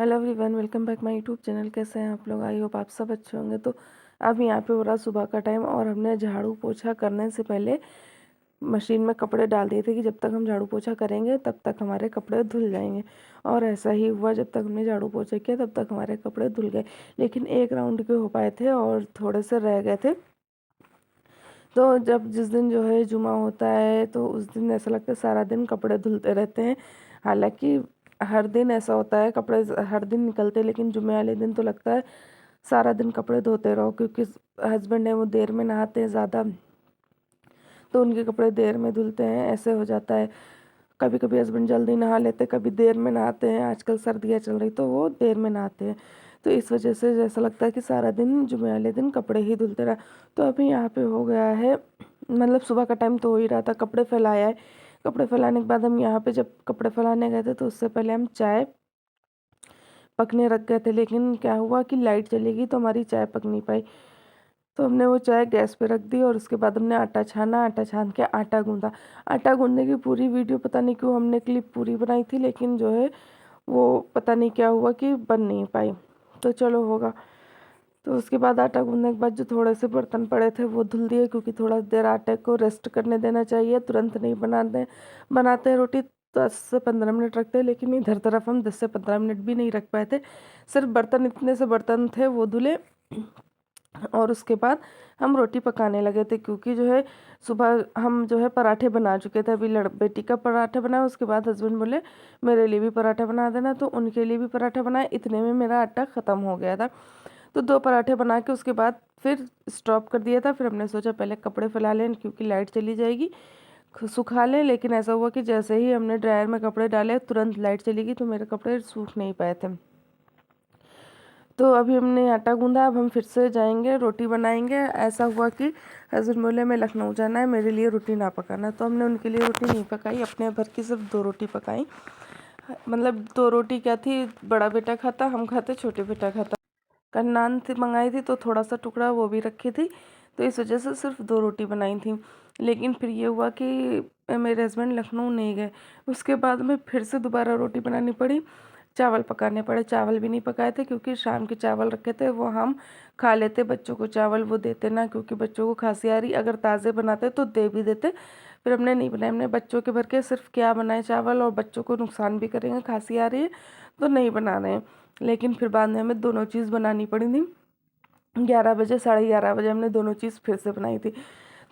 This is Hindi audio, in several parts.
Hello everyone, welcome back my YouTube channel. कैसे हैं आप लोग? आई होप आप सब अच्छे होंगे। तो अब यहाँ पे हो रहा सुबह का टाइम और हमने झाड़ू पोछा करने से पहले मशीन में कपड़े डाल दिए थे कि जब तक हम झाड़ू पोछा करेंगे तब तक हमारे कपड़े धुल जाएंगे। और ऐसा ही हुआ, जब तक हमने झाड़ू पोछा किया तब तक हमारे कपड़े धुल गए। लेकिन एक राउंड के हो पाए थे और थोड़े से रह गए थे। तो जब जिस दिन जो है जुमा होता है तो उस दिन ऐसा लगता है सारा दिन कपड़े धुलते रहते हैं। हालांकि हर दिन ऐसा होता है, कपड़े हर दिन निकलते हैं, लेकिन जुमे वाले दिन तो लगता है सारा दिन कपड़े धोते रहो, क्योंकि हस्बैंड है वो देर में नहाते हैं ज़्यादा, तो उनके कपड़े देर में धुलते हैं। ऐसे हो जाता है। कभी कभी हस्बैंड जल्दी नहा लेते, कभी देर में नहाते हैं। आजकल सर्दियाँ चल रही तो वो देर में नहाते हैं। तो इस वजह से जैसा लगता है कि सारा दिन जुमे वाले दिन कपड़े ही धुलते रहा। तो अभी यहाँ पे हो गया है, मतलब सुबह का टाइम तो हो ही रहा था, कपड़े फैलाया है। कपड़े फैलाने के बाद हम यहाँ पे जब कपड़े फैलाने गए थे तो उससे पहले हम चाय पकने रख गए थे। लेकिन क्या हुआ कि लाइट चली गई तो हमारी चाय पक नहीं पाई। तो हमने वो चाय गैस पे रख दी और उसके बाद हमने आटा छाना, आटा छान के आटा गूंदा। आटा गूंदने की पूरी वीडियो पता नहीं क्यों हमने क्लिप पूरी बनाई थी, लेकिन जो है वो पता नहीं क्या हुआ कि बन नहीं पाई। तो चलो होगा। तो उसके बाद आटा गूंदने के बाद जो थोड़े से बर्तन पड़े थे वो धुल दिए, क्योंकि थोड़ा देर आटे को रेस्ट करने देना चाहिए, तुरंत नहीं बनाते हैं रोटी। 10 से 15 मिनट रखते हैं, लेकिन इधर तरफ हम 10 से 15 मिनट भी नहीं रख पाए थे। सिर्फ बर्तन, इतने से बर्तन थे वो धुले और उसके बाद हम रोटी पकाने लगे थे, क्योंकि जो है सुबह हम जो है पराठे बना चुके थे। अभी बेटी का पराठा बनाया, उसके बाद हस्बैंड बोले मेरे लिए भी पराठा बना देना, तो उनके लिए भी पराठा बनाया। इतने में मेरा आटा ख़त्म हो गया था। तो 2 पराठे बना के उसके बाद फिर स्टॉप कर दिया था। फिर हमने सोचा पहले कपड़े फैला लें, क्योंकि लाइट चली जाएगी, सुखा लें। लेकिन ऐसा हुआ कि जैसे ही हमने ड्रायर में कपड़े डाले तुरंत लाइट चली गई, तो मेरे कपड़े सूख नहीं पाए थे। तो अभी हमने आटा गूंदा, अब हम फिर से जाएंगे रोटी बनाएंगे। ऐसा हुआ कि हस्बैंड बोले मैं लखनऊ जाना है, मेरे लिए रोटी ना पकाना। तो हमने उनके लिए रोटी नहीं पकाई, अपने भर की सिर्फ 2 रोटी पकाई। मतलब 2 रोटी क्या थी, बड़ा बेटा खाता, हम खाते, छोटे बेटा खाता। कल नान थी मंगाई थी तो थोड़ा सा टुकड़ा वो भी रखी थी, तो इस वजह से सिर्फ 2 रोटी बनाई थी। लेकिन फिर ये हुआ कि मेरे हस्बैंड लखनऊ नहीं गए। उसके बाद में फिर से दोबारा रोटी बनानी पड़ी, चावल पकाने पड़े। चावल भी नहीं पकाए थे, क्योंकि शाम के चावल रखे थे वो हम खा लेते, बच्चों को चावल वो देते ना, क्योंकि बच्चों को खांसी आ रही। अगर ताज़े बनाते तो दे भी देते, फिर हमने नहीं बनाए। हमने बच्चों के भर के सिर्फ क्या बनाए चावल, और बच्चों को नुकसान भी करेंगे, खांसी आ रही है तो नहीं बना रहे हैं। लेकिन फिर बाद में हमें दोनों चीज़ बनानी पड़ी थी। 11 बजे, 11:30 बजे हमने दोनों चीज़ फिर से बनाई थी।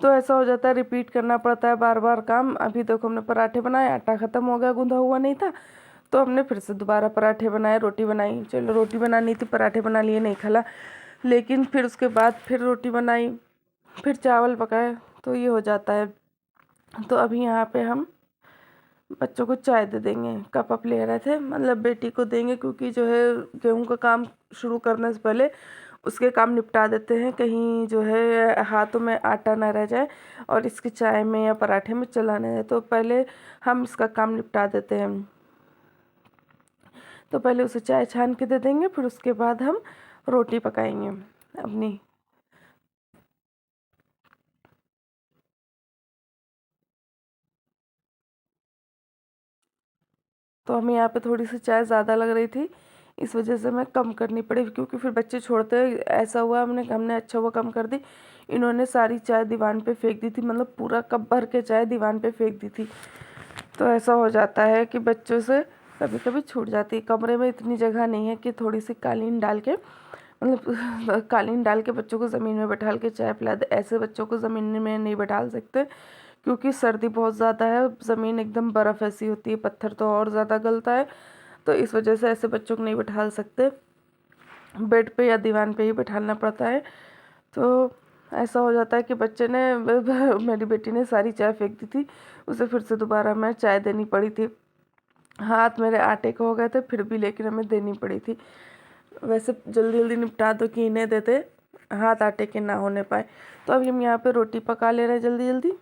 तो ऐसा हो जाता है, रिपीट करना पड़ता है बार बार काम। अभी देखो हमने पराठे बनाए, आटा ख़त्म हो गया, गूंदा हुआ नहीं था, तो हमने फिर से दोबारा पराठे बनाए, रोटी बनाई। चलो रोटी बनानी थी, पराठे बना लिए, नहीं खला। लेकिन फिर उसके बाद फिर रोटी बनाई, फिर चावल पकाए, तो ये हो जाता है। तो अभी यहाँ पे हम बच्चों को चाय दे देंगे। कप अप ले रहे थे, मतलब बेटी को देंगे, क्योंकि जो है गेहूं का काम शुरू करने से पहले उसके काम निपटा देते हैं, कहीं जो है हाथों में आटा ना रह जाए और इसकी चाय में या पराठे में चला ना जाए। तो पहले हम इसका काम निपटा देते हैं। तो पहले उसे चाय छान के दे देंगे, फिर उसके बाद हम रोटी पकाएंगे अपनी। तो हमें यहाँ पे थोड़ी सी चाय ज़्यादा लग रही थी, इस वजह से मैं कम करनी पड़ी, क्योंकि फिर बच्चे छोड़ते ऐसा हुआ, हमने अच्छा हुआ कम कर दी। इन्होंने सारी चाय दीवान पे फेंक दी थी, मतलब पूरा कप भर के चाय दीवान पे फेंक दी थी। तो ऐसा हो जाता है कि बच्चों से कभी कभी छूट जाती है। कमरे में इतनी जगह नहीं है कि थोड़ी सी कालीन डाल के, मतलब कालीन डाल के बच्चों को ज़मीन में बैठाल के चाय पिला दे। ऐसे बच्चों को ज़मीन में नहीं बैठाल सकते, क्योंकि सर्दी बहुत ज़्यादा है, ज़मीन एकदम बर्फ़ ऐसी होती है, पत्थर तो और ज़्यादा गलता है। तो इस वजह से ऐसे बच्चों को नहीं बैठा सकते, बेड पे या दीवान पे ही बैठाना पड़ता है। तो ऐसा हो जाता है कि बच्चे ने मेरी बेटी ने सारी चाय फेंक दी थी, उसे फिर से दोबारा मैं चाय देनी पड़ी थी। हाथ मेरे आटे के हो गए थे फिर भी, लेकिन हमें देनी पड़ी थी। वैसे जल्दी जल्दी निपटा दो कि इन्हें देते, हाथ आटे के ना होने पाए। तो अभी हम यहाँ पे रोटी पका ले रहे हैं जल्दी जल्दी।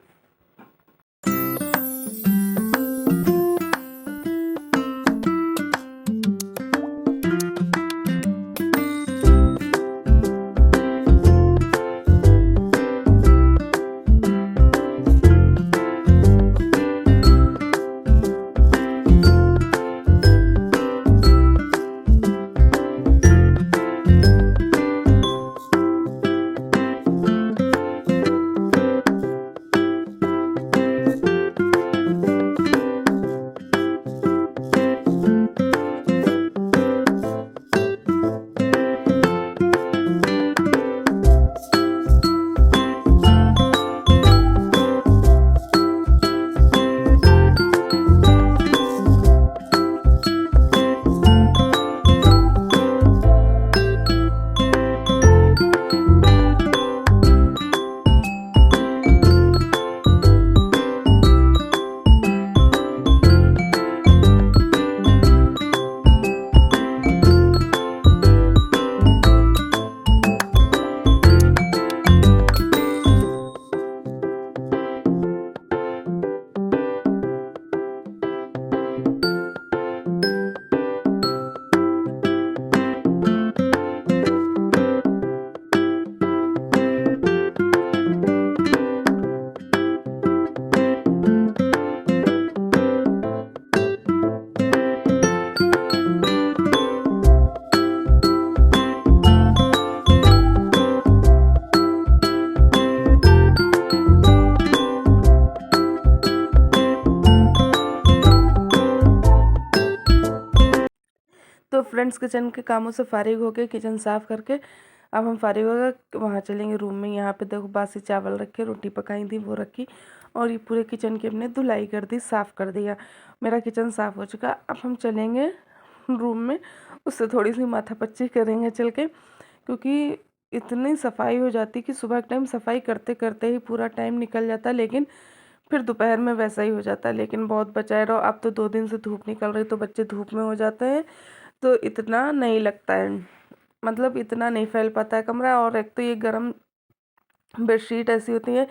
तो फ्रेंड्स किचन के कामों से फारिग होके, किचन साफ़ करके अब हम फारिग हो गए, वहाँ चलेंगे रूम में। यहाँ पे देखो बासी चावल रखे, रोटी पकाई थी वो रखी, और ये पूरे किचन की हमने धुलाई कर दी, साफ़ कर दिया। मेरा किचन साफ़ हो चुका। अब हम चलेंगे रूम में, उससे थोड़ी सी माथापच्ची करेंगे चल के, क्योंकि इतनी सफाई हो जाती कि सुबह के टाइम सफाई करते करते ही पूरा टाइम निकल जाता, लेकिन फिर दोपहर में वैसा ही हो जाता है। लेकिन बहुत बचाए रहो, अब तो 2 दिन से धूप निकल रही, तो बच्चे धूप में हो जाते हैं, तो इतना नहीं लगता है, मतलब इतना नहीं फैल पाता है कमरा। और एक तो ये गर्म बेडशीट ऐसी होती है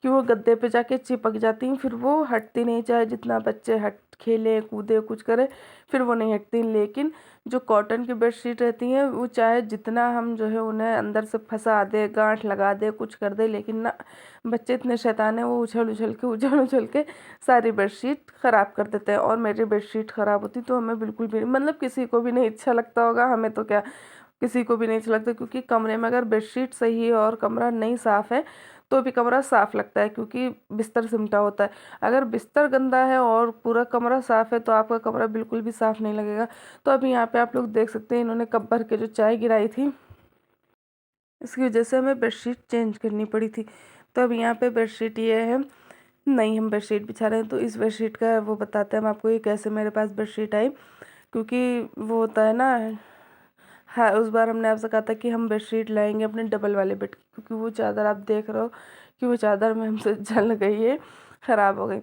कि वो गद्दे पे जाके चिपक जाती हैं, फिर वो हटती नहीं, चाहे जितना बच्चे हट खेले कूदे कुछ करे, फिर वो नहीं हटती। लेकिन जो कॉटन की बेडशीट रहती हैं, वो चाहे जितना हम जो है उन्हें अंदर से फंसा दे, गांठ लगा दे, कुछ कर दे, लेकिन ना, बच्चे इतने शैतान हैं, वो उछल के सारी बेडशीट ख़राब कर देते हैं। और मेरी बेडशीट ख़राब होती तो हमें बिल्कुल भी, मतलब किसी को भी नहीं अच्छा लगता होगा, हमें तो क्या, किसी को भी नहीं अच्छा लगता, क्योंकि कमरे में अगर बेडशीट सही है और कमरा नहीं साफ़ है तो भी कमरा साफ़ लगता है, क्योंकि बिस्तर सिमटा होता है। अगर बिस्तर गंदा है और पूरा कमरा साफ़ है तो आपका कमरा बिल्कुल भी साफ़ नहीं लगेगा। तो अभी यहाँ पे आप लोग देख सकते हैं, इन्होंने कप भर के जो चाय गिराई थी, इसकी वजह से हमें बेडशीट चेंज करनी पड़ी थी। तो अब यहाँ पे बेडशीट ये है, नहीं हम बेडशीट बिछा रहे हैं, तो इस बेडशीट का वो बताते हैं हम आपको, ये कैसे मेरे पास बेडशीट आई। क्योंकि वो होता है ना, हाँ, उस बार हमने आपसे कहा था कि हम बेडशीट लाएंगे अपने डबल वाले बेड की, क्योंकि वो चादर आप देख रहे हो कि वो चादर में हमसे जल गई है, ख़राब हो गई।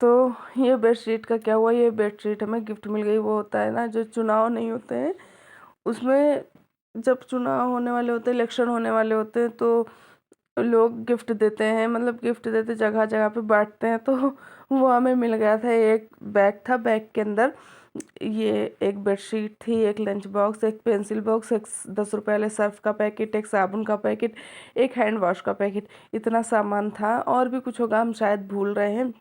तो ये बेडशीट का क्या हुआ, ये बेडशीट हमें गिफ्ट मिल गई। वो होता है ना, जो चुनाव नहीं होते हैं उसमें, जब चुनाव होने वाले होते हैं, इलेक्शन होने वाले होते हैं, तो लोग गिफ्ट देते हैं, मतलब गिफ्ट देते जगह जगह पे बांटते हैं। तो वो हमें मिल गया था, एक बैग था, बैग के अंदर ये एक बेडशीट थी, एक लंच बॉक्स, एक पेंसिल बॉक्स, एक 10 रुपये वाले सर्फ का पैकेट, एक साबुन का पैकेट, एक हैंड वॉश का पैकेट, इतना सामान था। और भी कुछ होगा, हम शायद भूल रहे हैं।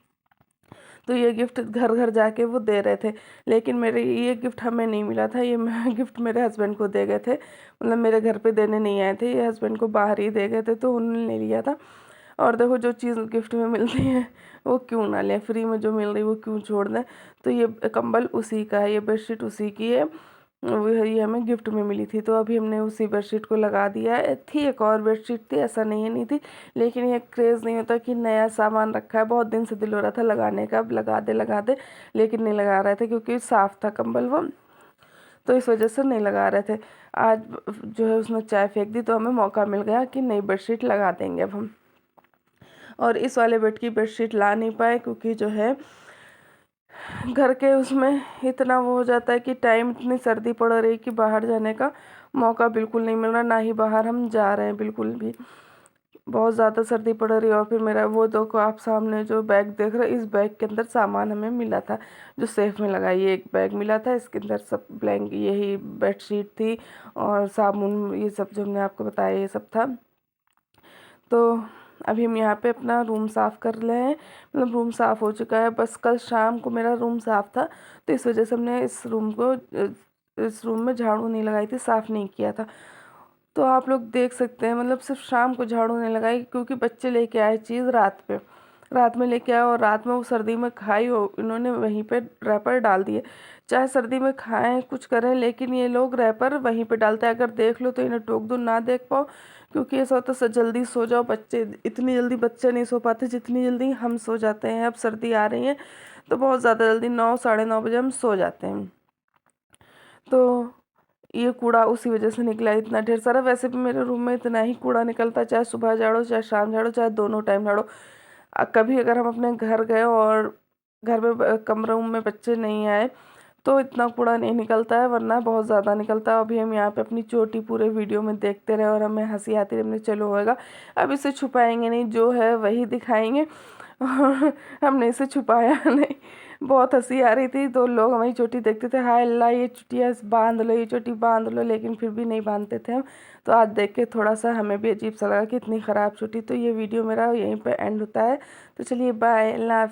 तो ये गिफ्ट घर घर जाके वो दे रहे थे, लेकिन मेरे ये गिफ्ट हमें नहीं मिला था, ये गिफ्ट मेरे हस्बैंड को दे गए थे, मतलब मेरे घर पे देने नहीं आए थे, ये हस्बैंड को बाहर ही दे गए थे, तो उन्होंने ले लिया था। और देखो, जो चीज़ गिफ्ट में मिलती है वो क्यों ना लें, फ्री में जो मिल रही वो क्यों छोड़ दें। तो ये कंबल उसी का है, ये बेडशीट उसी की है, वो ये हमें गिफ्ट में मिली थी। तो अभी हमने उसी बेडशीट को लगा दिया है। थी एक और बेडशीट थी, ऐसा नहीं है नहीं थी, लेकिन ये क्रेज़ नहीं होता कि नया सामान रखा है, बहुत दिन से दिल हो रहा था लगाने का, अब लगा दे, लेकिन नहीं लगा रहे थे क्योंकि साफ़ था कंबल वो, तो इस वजह से नहीं लगा रहे थे। आज जो है उसने चाय फेंक दी, तो हमें मौका मिल गया कि नई बेडशीट लगा देंगे अब हम। और इस वाले बेड की बेडशीट ला नहीं पाए, क्योंकि जो है घर के उसमें इतना वो हो जाता है कि टाइम, इतनी सर्दी पड़ रही कि बाहर जाने का मौका बिल्कुल नहीं मिल रहा, ना ही बाहर हम जा रहे हैं बिल्कुल भी, बहुत ज़्यादा सर्दी पड़ रही है। और फिर मेरा वो देखो, आप सामने जो बैग देख रहे हैं, इस बैग के अंदर सामान हमें मिला था, जो सेफ में लगा, ये एक बैग मिला था, इसके अंदर सब ब्लैंक, यही बेडशीट थी और साबुन, ये सब जो हमने आपको बताया ये सब था। तो अभी हम यहाँ पे अपना रूम साफ़ कर रहे हैं, मतलब रूम साफ़ हो चुका है, बस कल शाम को मेरा रूम साफ़ था, तो इस वजह से हमने इस रूम में झाड़ू नहीं लगाई थी, साफ़ नहीं किया था। तो आप लोग देख सकते हैं, मतलब सिर्फ शाम को झाड़ू नहीं लगाई, क्योंकि बच्चे लेके आए चीज़ रात में लेके आए, और रात में वो सर्दी में खाई हो, इन्होंने वहीं पे रैपर डाल दिए। चाहे सर्दी में खाएं कुछ करें, लेकिन ये लोग रैपर वहीं पे डालते हैं, अगर देख लो तो इन्हें टोक दो, ना देख पाओ, क्योंकि ऐसा होता है जल्दी सो जाओ, बच्चे इतनी जल्दी बच्चे नहीं सो पाते जितनी जल्दी हम सो जाते हैं। अब सर्दी आ रही है तो बहुत ज़्यादा जल्दी 9 साढ़े 9 बजे हम सो जाते हैं। तो ये कूड़ा उसी वजह से निकला इतना ढेर सारा। वैसे भी मेरे रूम में इतना ही कूड़ा निकलता है, चाहे सुबह झाड़ो, चाहे शाम झाड़ो, चाहे दोनों टाइम झाड़ो। कभी अगर हम अपने घर गए और घर में कमरे रूम में बच्चे नहीं आए तो इतना कूड़ा नहीं निकलता है, वरना बहुत ज़्यादा निकलता है। अभी हम यहाँ पे अपनी चोटी पूरे वीडियो में देखते रहे और हमें हंसी आती रही, हमने चलो होएगा, अब इसे छुपाएंगे नहीं, जो है वही दिखाएंगे। और हमने इसे छुपाया नहीं, बहुत हंसी आ रही थी, तो लोग हमारी चोटी देखते थे, हाय अल्लाह ये चुटिया बांध लो, ये चोटी बांध लो, लेकिन फिर भी नहीं बांधते थे हम। तो आज देख के थोड़ा सा हमें भी अजीब सा लगा कि इतनी ख़राब चोटी। तो ये वीडियो मेरा यहीं पर एंड होता है, तो चलिए बाय, अल्लाह।